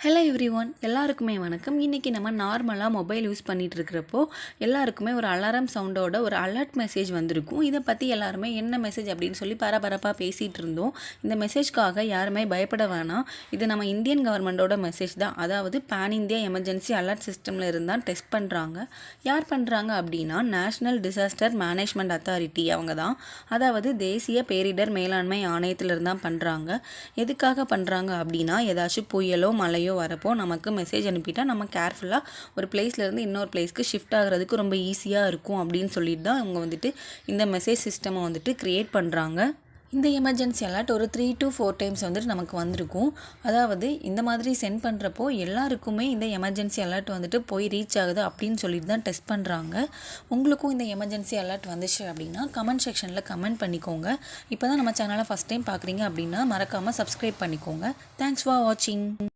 Hello everyone எல்லாருக்குமே வணக்கம். இன்றைக்கி நம்ம நார்மலாக மொபைல் யூஸ் பண்ணிகிட்டு இருக்கிறப்போ எல்லாருக்குமே ஒரு அலாரம் சவுண்டோட ஒரு அலர்ட் மெசேஜ் வந்திருக்கும். இதை பற்றி எல்லாருமே என்ன மெசேஜ் அப்படின்னு சொல்லி பரபரப்பாக பேசிகிட்டு இருந்தோம். இந்த மெசேஜ்க்காக யாருமே பயப்பட வேணாம். இது நம்ம இந்தியன் கவர்மெண்ட்டோட மெசேஜ் தான். அதாவது பேன் இந்தியா எமர்ஜென்சி அலர்ட் சிஸ்டமில் இருந்தால் டெஸ்ட் பண்ணுறாங்க. யார் பண்ணுறாங்க அப்படின்னா நேஷ்னல் டிசாஸ்டர் மேனேஜ்மெண்ட் அத்தாரிட்டி அவங்க தான். அதாவது தேசிய பேரிடர் மேலாண்மை ஆணையத்தில் தான் பண்ணுறாங்க. எதுக்காக பண்ணுறாங்க அப்படின்னா ஏதாச்சும் புயலோ மழையோ வரப்போ நமக்கு மெசேஜ் அனுப்பிட்டா நம்ம கேர்ஃபுல்லாக ஒரு பிளேஸ்லேருந்து இன்னொரு பிளேஸ்க்கு ஷிஃப்ட் ஆகிறதுக்கு ரொம்ப ஈஸியாக இருக்கும் அப்படின்னு சொல்லிட்டு தான் அவங்க இந்த மெசேஜ் சிஸ்டமை க்ரியேட் பண்ணுறாங்க. இந்த எமர்ஜென்சி அலர்ட் ஒரு 3 to 4 டைம்ஸ் நமக்கு வந்திருக்கும். அதாவது இந்த மாதிரி சென்ட் பண்ணுறப்போ எல்லாருக்குமே இந்த எமர்ஜென்சி அலர்ட் போய் ரீச் ஆகுது அப்படின்னு சொல்லிட்டு தான் டெஸ்ட் பண்ணுறாங்க. உங்களுக்கும் இந்த எமர்ஜென்சி அலர்ட் வந்துச்சு அப்படின்னா கமெண்ட் செக்ஷனில் கமெண்ட் பண்ணிக்கோங்க. இப்போ தான் நம்ம சேனலை ஃபஸ்ட் டைம் பார்க்குறீங்க அப்படின்னா மறக்காமல் சப்ஸ்கிரைப் பண்ணிக்கோங்க. தேங்க்ஸ் ஃபார் வாட்சிங்.